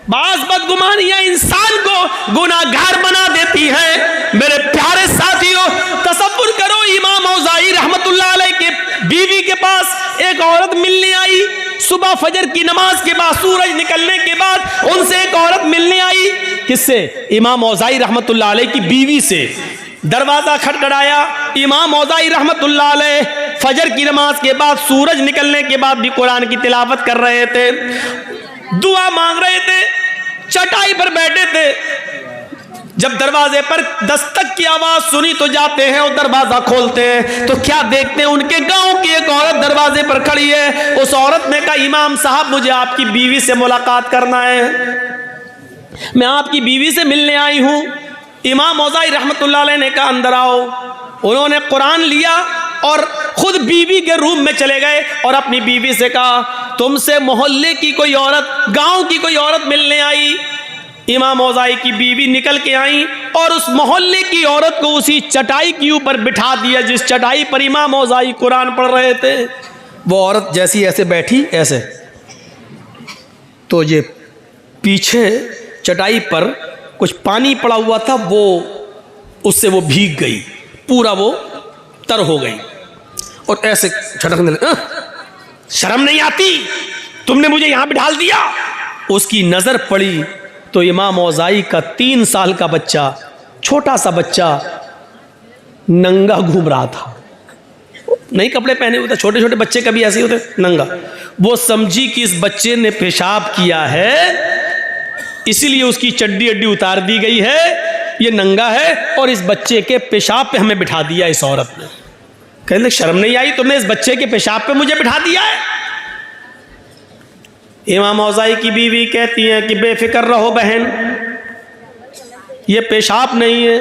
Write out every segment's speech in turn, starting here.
बाज़ बदगुमानियां इंसान को गुनाहगार बना देती हैं। मेरे प्यारे साथियों, तसव्वुर करो, इमाम औज़ाई रहमतुल्लाह अलैह के बीवी के पास एक औरत मिलने आई। सुबह फजर की नमाज के बाद, सूरज निकलने के बाद उनसे एक औरत मिलने आई। किससे? इमाम औज़ाई रहमतुल्लाह अलैह की बीवी से। दरवाजा खटखटाया। इमाम औज़ाई रहमतुल्लाह अलैह फजर की नमाज के बाद, सूरज निकलने के बाद भी कुरान की तिलावत कर रहे थे, दुआ मांग रहे थे, चटाई पर बैठे थे। जब दरवाजे पर दस्तक की आवाज सुनी तो जाते हैं और दरवाजा खोलते हैं तो क्या देखते हैं, उनके गांव की एक औरत दरवाजे पर खड़ी है। उस औरत ने कहा, इमाम साहब मुझे आपकी बीवी से मुलाकात करना है, मैं आपकी बीवी से मिलने आई हूं। इमाम औज़ाई रहमतुल्लाह अलैह ने कहा, अंदर आओ। उन्होंने कुरान लिया और खुद बीवी के रूम में चले गए और अपनी बीवी से कहा, तुमसे मोहल्ले की कोई औरत, गांव की कोई औरत मिलने आई। इमाम औज़ाई की बीवी निकल के आई और उस मोहल्ले की औरत को उसी चटाई के ऊपर बिठा दिया जिस चटाई पर इमाम औज़ाई कुरान पढ़ रहे थे। वो औरत जैसी ऐसे बैठी, ऐसे, तो ये पीछे चटाई पर कुछ पानी पड़ा हुआ था, वो उससे वो भीग गई, पूरा वो तर हो गई और ऐसे छटकने लगी। शर्म नहीं आती, तुमने मुझे यहां बिठा दिया। उसकी नजर पड़ी तो इमाम औज़ाई का 3 साल का बच्चा, छोटा सा बच्चा, नंगा घूम रहा था। नहीं कपड़े पहने हुए थे, छोटे छोटे बच्चे कभी ऐसे होते, नंगा। वो समझी कि इस बच्चे ने पेशाब किया है, इसीलिए उसकी चड्डी अड्डी उतार दी गई है, ये नंगा है और इस बच्चे के पेशाब पे हमें बिठा दिया इस औरत ने। कहने शर्म नहीं आई, तुमने इस बच्चे के पेशाब पे मुझे बिठा दिया है। इमाम औज़ाई की बीवी कहती है कि बेफिक्र रहो बहन, ये पेशाब नहीं है।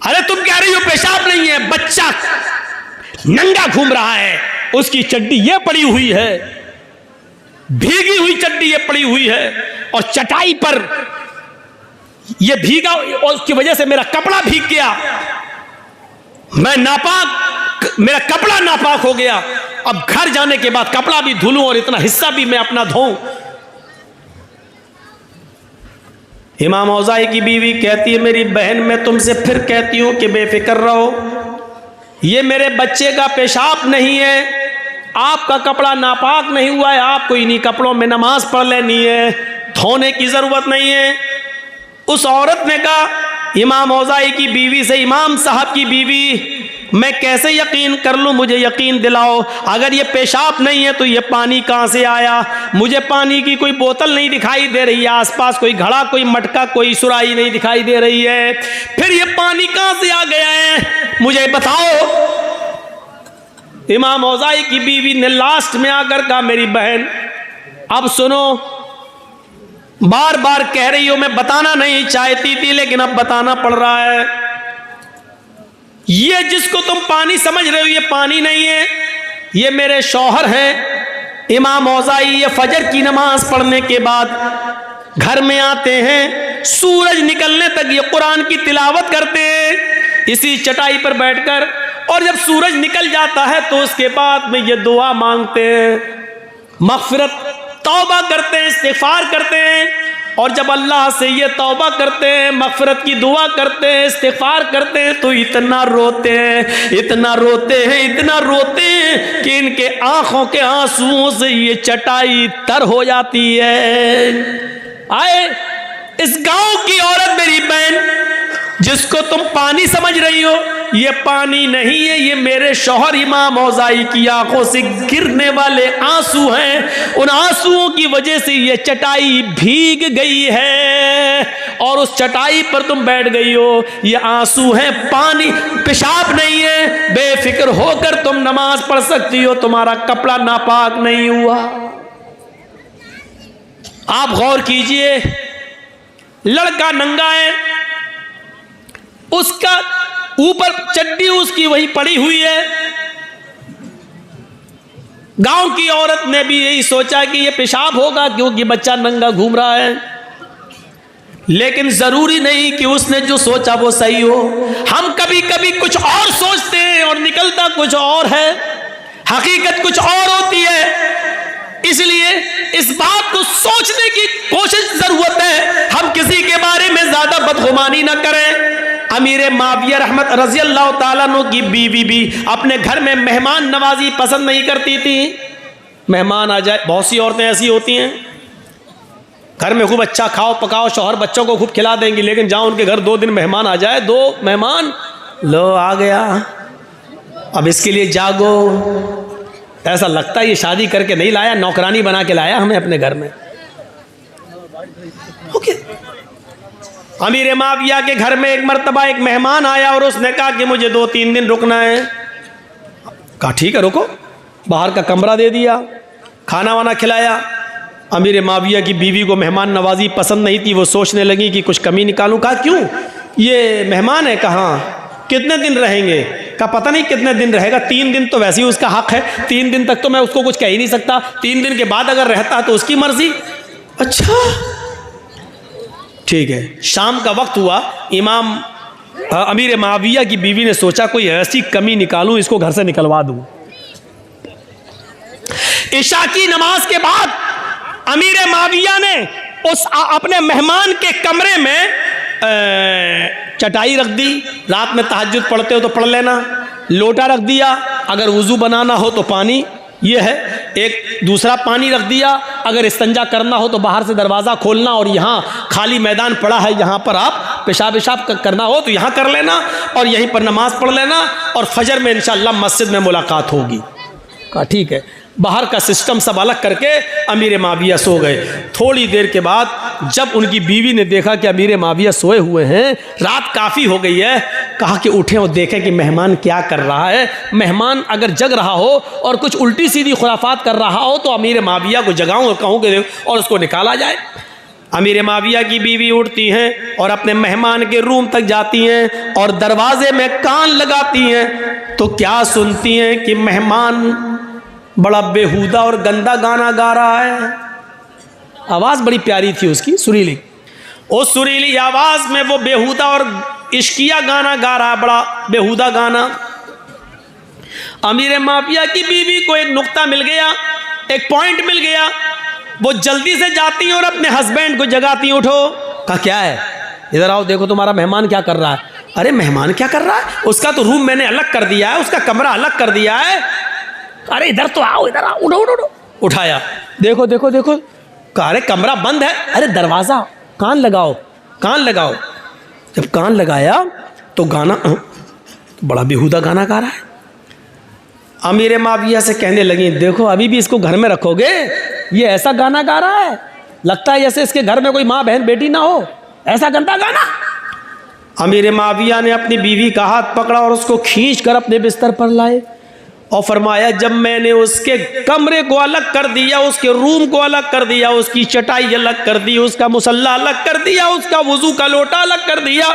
अरे तुम कह रही हो पेशाब नहीं है, बच्चा नंगा घूम रहा है, उसकी चड्डी ये पड़ी हुई है, भीगी हुई चड्डी ये पड़ी हुई है और चटाई पर ये भीगा और उसकी वजह से मेरा कपड़ा भीग गया, मैं नापाक, मेरा कपड़ा नापाक हो गया। अब घर जाने के बाद कपड़ा भी धुलूं और इतना हिस्सा भी मैं अपना धोऊं। इमाम औज़ाई की बीवी कहती है, मेरी बहन मैं तुमसे फिर कहती हूं कि बेफिक्र रहो, ये मेरे बच्चे का पेशाब नहीं है, आपका कपड़ा नापाक नहीं हुआ है, आपको इन्हीं कपड़ों में नमाज पढ़ लेनी है, धोने की जरूरत नहीं है। उस औरत ने कहा इमाम औज़ाई की बीवी से, इमाम साहब की बीवी, मैं कैसे यकीन कर लूं, मुझे यकीन दिलाओ, अगर ये पेशाब नहीं है तो ये पानी कहां से आया? मुझे पानी की कोई बोतल नहीं दिखाई दे रही है, आसपास कोई घड़ा, कोई मटका, कोई सुराही नहीं दिखाई दे रही है, फिर ये पानी कहां से आ गया है, मुझे बताओ। इमाम औज़ाई की बीवी ने लास्ट में आकर कहा, मेरी बहन अब सुनो, बार बार कह रही हो, मैं बताना नहीं चाहती थी लेकिन अब बताना पड़ रहा है, ये जिसको तुम पानी समझ रहे हो ये पानी नहीं है, ये मेरे शौहर हैं इमाम औज़ाई। ये फजर की नमाज पढ़ने के बाद घर में आते हैं, सूरज निकलने तक ये कुरान की तिलावत करते हैं इसी चटाई पर बैठकर, और जब सूरज निकल जाता है तो उसके बाद में ये दुआ मांगते हैं, मग़फ़िरत, तौबा करते हैं, इस्तिग़फ़ार करते हैं। और जब अल्लाह से ये तौबा करते हैं, मग़फ़िरत की दुआ करते हैं, इस्तिग़फ़ार करते हैं तो इतना रोते हैं, इतना रोते हैं, इतना रोते हैं कि इनके आंखों के आंसुओं से ये चटाई तर हो जाती है। आए इस गांव की औरत, मेरी बहन, जिसको तुम पानी समझ रही हो ये पानी नहीं है, ये मेरे शौहर इमाम औज़ाई की आंखों से गिरने वाले आंसू हैं, उन आंसुओं की वजह से ये चटाई भीग गई है और उस चटाई पर तुम बैठ गई हो, ये आंसू हैं, पानी, पेशाब नहीं है, बेफिक्र होकर तुम नमाज पढ़ सकती हो, तुम्हारा कपड़ा नापाक नहीं हुआ। आप गौर कीजिए, लड़का नंगा है, उसका ऊपर चड्डी उसकी वही पड़ी हुई है। गांव की औरत ने भी यही सोचा कि ये पेशाब होगा क्योंकि बच्चा नंगा घूम रहा है, लेकिन जरूरी नहीं कि उसने जो सोचा वो सही हो। हम कभी कभी कुछ और सोचते हैं और निकलता कुछ और है, हकीकत कुछ और होती है। इसलिए इस बात को सोचने की कोशिश जरूरत है, हम किसी के बारे में ज्यादा बदगुमानी ना करें। अमीर माविया रहमत रजी अल्लाह ताला अन्हु की बीवी भी अपने घर में मेहमान नवाजी पसंद नहीं करती थी। मेहमान आ जाए, बहुत सी औरतें ऐसी होती हैं घर में खूब अच्छा खाओ पकाओ, शौहर बच्चों को खूब खिला देंगी, लेकिन जहाँ उनके घर 2 दिन मेहमान आ जाए, 2 मेहमान लो आ गया, अब इसके लिए जागो, ऐसा लगता है ये शादी करके नहीं लाया, नौकरानी बना के लाया हमें अपने घर में। ओके। अमीर माविया के घर में एक मर्तबा एक मेहमान आया और उसने कहा कि मुझे 2-3 दिन रुकना है। कहा ठीक है रुको, बाहर का कमरा दे दिया, खाना वाना खिलाया। अमीर माविया की बीवी को मेहमान नवाजी पसंद नहीं थी, वो सोचने लगी कि कुछ कमी निकालूं। कहा क्यों, ये मेहमान है, कहाँ कितने दिन रहेंगे? कहा पता नहीं कितने दिन रहेगा, 3 दिन तो वैसे ही उसका हक है, 3 दिन तक तो मैं उसको कुछ कह ही नहीं सकता, 3 दिन के बाद अगर रहता तो उसकी मर्जी। अच्छा ठीक है। शाम का वक्त हुआ, इमाम अमीर माविया की बीवी ने सोचा कोई ऐसी कमी निकालूं, इसको घर से निकलवा दूं। इशा की नमाज के बाद अमीर माविया ने उस अपने मेहमान के कमरे में चटाई रख दी, रात में तहज्जुद पढ़ते हो तो पढ़ लेना, लोटा रख दिया, अगर वुजू बनाना हो तो पानी ये है, एक दूसरा पानी रख दिया, अगर इस्तंजा करना हो तो बाहर से दरवाज़ा खोलना और यहाँ खाली मैदान पड़ा है, यहाँ पर आप पेशाब करना हो तो यहाँ कर लेना और यहीं पर नमाज पढ़ लेना और फजर में इंशाअल्लाह मस्जिद में मुलाकात होगी। कहा ठीक है। बाहर का सिस्टम सब अलग करके अमीर माविया सो गए। थोड़ी देर के बाद जब उनकी बीवी ने देखा कि अमीर माविया सोए हुए हैं, रात काफ़ी हो गई है, कहा कि उठें और देखें कि मेहमान क्या कर रहा है। मेहमान अगर जग रहा हो और कुछ उल्टी सीधी खुराफात कर रहा हो तो अमीर माविया को जगाऊं और कहूँ कि और उसको निकाला जाए। अमीर माविया की बीवी उठती हैं और अपने मेहमान के रूम तक जाती हैं और दरवाजे में कान लगाती हैं तो क्या सुनती हैं कि मेहमान बड़ा बेहुदा और गंदा गाना गा रहा है। आवाज़ बड़ी प्यारी थी उसकी, सुरीली। उस सुरीली आवाज़ में वो बेहुदा और इश्किया गाना गा रहा है, बड़ा बेहुदा गाना। अमीर माविया की बीवी को एक नुक्ता मिल गया, एक पॉइंट मिल गया। वो जल्दी से जाती हैं और अपने हस्बैंड को जगाती हैं, उठो। कहा क्या है, इधर आओ, देखो तुम्हारा मेहमान क्या कर रहा है। अरे मेहमान क्या कर रहा है, उसका तो रूम मैंने अलग कर दिया है, उसका कमरा अलग कर दिया है। अरे इधर तो आओ, इधर आओ, उठो उठो। उठाया, देखो देखो देखो, अरे कमरा बंद है, अरे दरवाज़ा, कान लगाओ, कान लगाओ। जब कान लगाया तो गाना बड़ा बेहुदा गाना गा रहा है। अमीर माविया से कहने लगी देखो अभी भी इसको घर में रखोगे, ये ऐसा गाना गा रहा है, लगता है जैसे इसके घर में कोई माँ बहन बेटी ना हो, ऐसा गंदा गाना। अमीर माविया ने अपनी बीवी का हाथ पकड़ा और उसको खींच कर अपने बिस्तर पर लाए और फरमाया जब मैंने उसके कमरे को अलग कर दिया, उसके रूम को अलग कर दिया, उसकी चटाई अलग कर दी, उसका मुसल्ला अलग कर दिया, उसका वुजू का लोटा अलग कर दिया,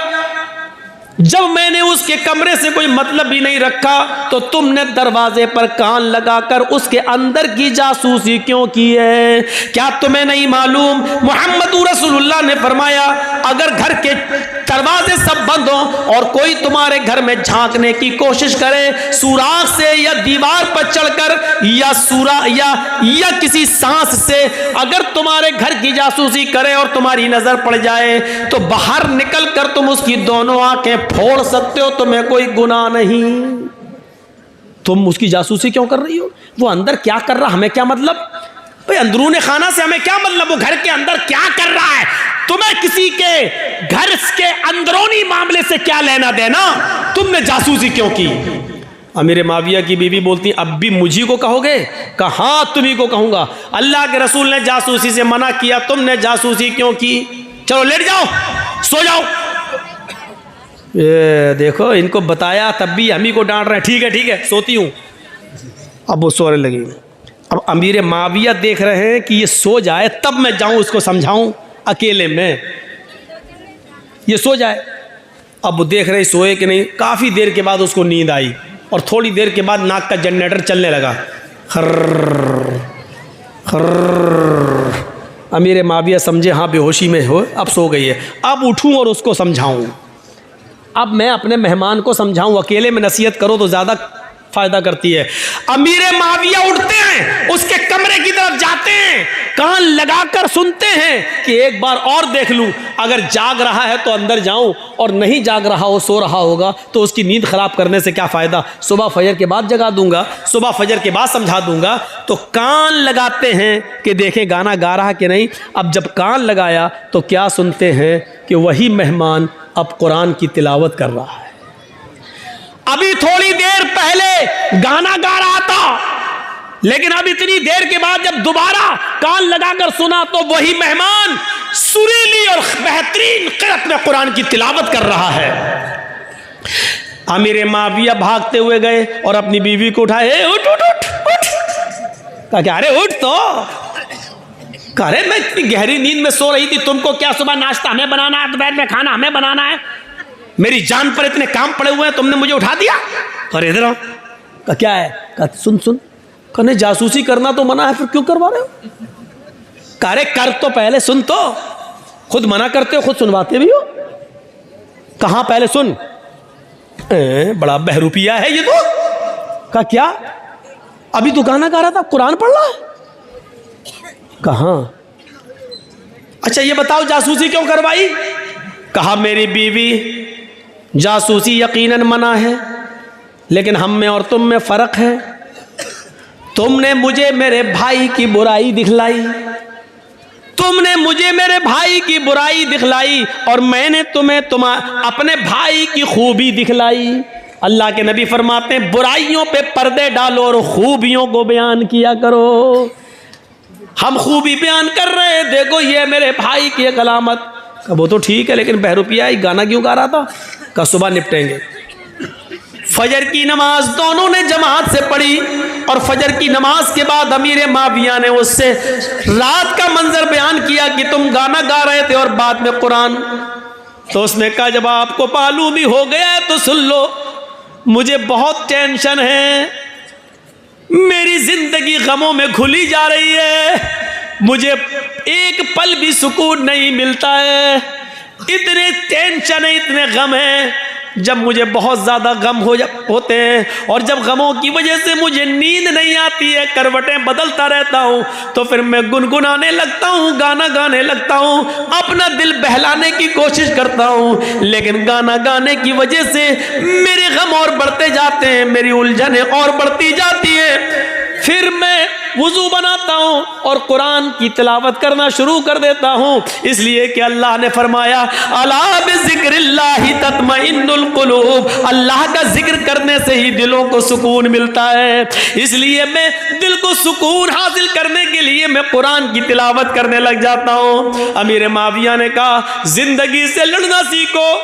जब मैंने उसके कमरे से कोई मतलब ही नहीं रखा तो तुमने दरवाजे पर कान लगाकर उसके अंदर की जासूसी क्यों की है? क्या तुम्हें नहीं मालूम मोहम्मद रसूलुल्लाह ने फरमाया अगर घर के दरवाजे सब बंद हों और कोई तुम्हारे घर में झांकने की कोशिश करे सुराख से या दीवार पर चढ़कर या किसी सांस से अगर तुम्हारे घर की जासूसी करे और तुम्हारी नजर पड़ जाए तो बाहर निकल कर तुम उसकी दोनों आंखें फोड़ सकते हो, तुम्हें कोई गुनाह नहीं। तुम उसकी जासूसी क्यों कर रही हो? वो अंदर क्या कर रहा हमें क्या मतलब? भाई अंदरूने खाना से हमें क्या मतलब? वो घर के अंदर क्या कर रहा है, तुम्हें किसी के घर के अंदरूनी मामले से क्या लेना देना? तुमने जासूसी क्यों की? अमीर माविया की बीवी बोलती अब भी मुझी को कहोगे? कहा तुम्ही को कहूंगा, अल्लाह के रसूल ने जासूसी से मना किया, तुमने जासूसी क्यों की? चलो लेट जाओ, सो जाओ। ये देखो इनको बताया तब भी हम ही को डांट रहे हैं। ठीक है सोती हूँ। अब वो सोने लगी। अब अमीर माविया देख रहे हैं कि ये सो जाए तब मैं जाऊँ उसको समझाऊँ अकेले में, ये सो जाए। अब वो देख रहे सोए कि नहीं। काफ़ी देर के बाद उसको नींद आई और थोड़ी देर के बाद नाक का जनरेटर चलने लगा, खर्र खर्र। अमीर माविया समझे हाँ बेहोशी में हो, अब सो गई है। अब उठूँ और उसको समझाऊँ। अब मैं अपने मेहमान को समझाऊं, अकेले में नसीहत करो तो ज़्यादा फ़ायदा करती है। अमीर माविया उठते हैं, उसके कमरे की तरफ जाते हैं, कान लगाकर सुनते हैं कि एक बार और देख लूं, अगर जाग रहा है तो अंदर जाऊं, और नहीं जाग रहा हो, सो रहा होगा, तो उसकी नींद खराब करने से क्या फ़ायदा। सुबह फजर के बाद जगा दूंगा, सुबह फजर के बाद समझा दूंगा। तो कान लगाते हैं कि देखें गाना गा रहा कि नहीं। अब जब कान लगाया तो क्या सुनते हैं कि वही मेहमान अब कुरान की तिलावत कर रहा है। अभी थोड़ी देर पहले गाना गा रहा था, लेकिन अब इतनी देर के बाद जब दोबारा कान लगाकर सुना तो वही मेहमान सुरीली और बेहतरीन क़िरात में कुरान की तिलावत कर रहा है। अमीर माविया भागते हुए गए और अपनी बीवी को उठाए, उठ उठ उठ उठ। कहा क्या, अरे उठ तो। कह रहे मैं इतनी गहरी नींद में सो रही थी, तुमको क्या सुबह नाश्ता हमें बनाना है, दोपहर में खाना हमें बनाना है, मेरी जान पर इतने काम पड़े हुए हैं, तुमने मुझे उठा दिया। अरे इधर आओ। कहा क्या है। कहा सुन सुन। कहने जासूसी करना तो मना है, फिर क्यों करवा रहे हो। करे कर तो पहले सुन, तो खुद मना करते हो, खुद सुनवाते भी हो। कहां पहले सुन। बड़ा बहरूपिया है ये तो। कहा क्या, अभी तो गाना गा रहा था, कुरान पढ़ रहा है। कहां। अच्छा ये बताओ जासूसी क्यों करवाई। कहा मेरी बीवी, जासूसी यकीनन मना है, लेकिन हम में और तुम में फर्क है। तुमने मुझे मेरे भाई की बुराई दिखलाई, तुमने मुझे मेरे भाई की बुराई दिखलाई, और मैंने तुम्हें अपने भाई की खूबी दिखलाई। अल्लाह के नबी फरमाते हैं बुराइयों पे पर्दे डालो और खूबियों को बयान किया करो। हम खूबी बयान कर रहे हैं, देखो ये मेरे भाई की एक अलामत। वो तो ठीक है, लेकिन बहरूपिया गाना क्यों गा रहा था। का सुबह निपटेंगे। फजर की नमाज दोनों ने जमात से पढ़ी, और फजर की नमाज के बाद अमीर माविया ने उससे रात का मंजर बयान किया कि तुम गाना गा रहे थे और बाद में कुरान। तो उसने कहा जब आपको मालूम भी हो गया है तो सुन लो, मुझे बहुत टेंशन है, मेरी जिंदगी गमों में घुली जा रही है, मुझे एक पल भी सुकून नहीं मिलता है, इतने टेंशन है, इतने गम है। जब मुझे बहुत ज़्यादा गम होते हैं और जब गमों की वजह से मुझे नींद नहीं आती है, करवटें बदलता रहता हूँ, तो फिर मैं गुनगुनाने लगता हूँ, गाना गाने लगता हूँ, अपना दिल बहलाने की कोशिश करता हूँ, लेकिन गाना गाने की वजह से मेरे गम और बढ़ते जाते हैं, मेरी उलझनें और बढ़ती जाती हैं। फिर मैं वुजू बनाता हूँ और कुरान की तिलावत करना शुरू कर देता हूँ, इसलिए कि अल्लाह ने फरमाया अला बिज़िक्रिल्लाहि तत्मइन्नुल कुलूब, अल्लाह का जिक्र करने से ही दिलों को सुकून मिलता है। इसलिए मैं दिल को सुकून हासिल करने के लिए मैं कुरान की तिलावत करने लग जाता हूँ। अमीर माविया ने कहा जिंदगी से लड़ना सीखो,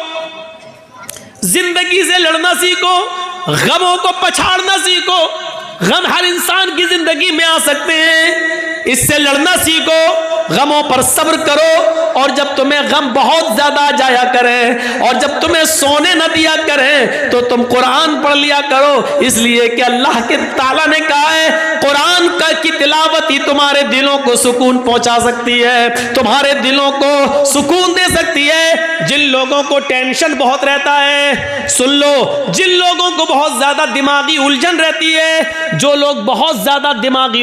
जिंदगी से लड़ना सीखो, गमों को पछाड़ना सीखो। गम हर इंसान की जिंदगी में आ सकते हैं, इससे लड़ना सीखो, गमों पर सब्र करो, और जब तुम्हें गम बहुत ज्यादा आ जाया करें और जब तुम्हें सोने न दिया करें तो तुम कुरान पढ़ लिया करो। इसलिए कि अल्लाह के ताला ने कहा है कुरान का की तिलावत ही तुम्हारे दिलों को सुकून पहुंचा सकती है, तुम्हारे दिलों को सुकून दे सकती है। जिन लोगों को टेंशन बहुत रहता है, सुन लो, जिन लोगों को बहुत ज्यादा दिमागी उलझन रहती है, जो लोग बहुत ज्यादा दिमागी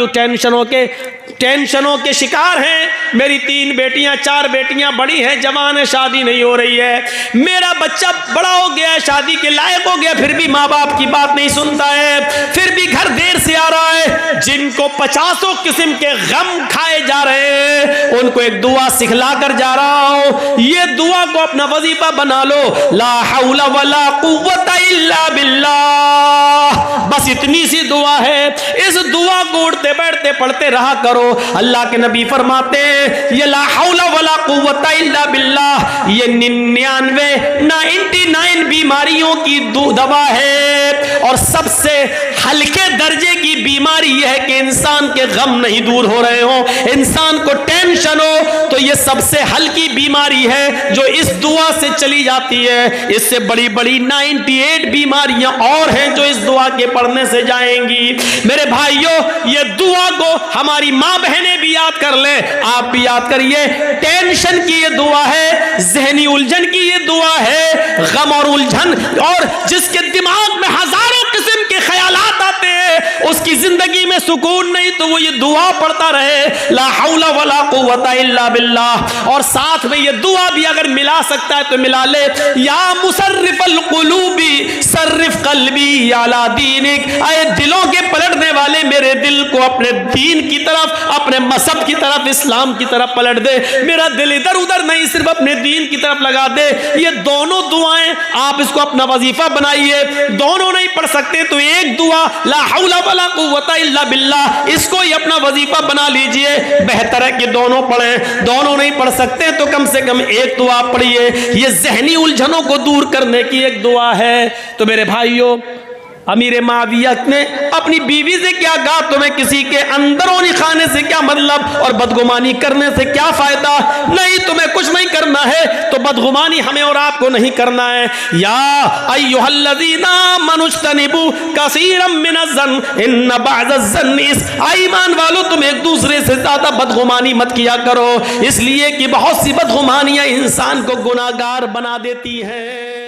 टेंशनों के शिकार हैं, मेरी 3 बेटियां 4 बेटियां बड़ी हैं, जवान है, शादी नहीं हो रही है, मेरा बच्चा बड़ा हो गया, शादी के लायक हो गया, फिर भी माँ बाप की बात नहीं सुनता है, फिर भी घर देर से आ रहा है, जिनको 50 किस्म के गम खाए जा रहे हैं, उनको एक दुआ सिखला कर जा रहा हूं। ये दुआ को अपना वजीफा बना लो, ला हौला वला कुव्वता इल्ला बिल्लाह। बस इतनी सी दुआ है, इस दुआ को उठते बैठते पढ़ते रहा करो। अल्लाह के नबी फरमाते हैं ये ला हौला वला कुव्वता इल्ला बिल्लाह, ये 99 बीमारियों की दवा है, और सबसे हल्के दर्जे की बीमारी यह है कि इंसान के गम नहीं दूर हो रहे हो, इंसान को टेंशन हो, तो ये सबसे हल्की बीमारी है जो इस दुआ से चली जाती है। इससे बड़ी बड़ी 98 बीमारियां और हैं जो इस दुआ के पढ़ने से जाएंगी। मेरे भाइयों, ये दुआ को हमारी माँ बहनें भी याद कर ले, आप भी याद करिए। टेंशन की ये दुआ है, जहनी उलझन की ये दुआ है, गम और उलझन, और जिसके दिमाग में हजारों किस्म के ख्यालात आते हैं, उसकी जिंदगी में सुकून नहीं तो वो ये दुआ पढ़ता रहे, ला हौला वला कुव्वता इल्ला बिल्लाह, और साथ में ये दुआ भी अगर मिला सकता है तो मिला ले, या मुसर्रिफल कुलूबी सर्रिफ कल्बी अला दीनिक, आए दिलों के पलटने वाले मेरे दिल को अपने दीन की तरफ, अपने मजहब की तरफ, इस्लाम की तरफ पलट दे, मेरा दिल इधर उधर नहीं सिर्फ अपने दीन की तरफ लगा दे। ये दोनों दुआएं आप इसको अपना वजीफा बनाइए। दोनों नहीं पढ़ सकते तो एक दुआ ला हौला वला कुव्वता इल्ला बिल्लाह, इसको ही अपना वजीफा बना लीजिए। बेहतर है कि दोनों पढ़ें। दोनों नहीं पढ़ सकते तो कम से कम एक दुआ पढ़िए। ये ज़हनी उलझनों को दूर करने की एक दुआ है। तो मेरे भाइयों, अमीर माविया ने अपनी बीवी से क्या कहा, तुम्हें किसी के अंदरूनी खाने से क्या मतलब और बदगुमानी करने से क्या फायदा? नहीं, तुम्हें कुछ नहीं करना है तो बदगुमानी हमें और आपको नहीं करना है। या अय्युहल्लज़ीना मनुज्तनिबू कसीरम मिनज़्ज़न इन्न बअज़-ज़न्नि इस्म, ईमान वालों तुम एक दूसरे से ज्यादा बदगुमानी मत किया करो, इसलिए कि बहुत सी बदगुमानियां इंसान को गुनाहगार बना देती हैं।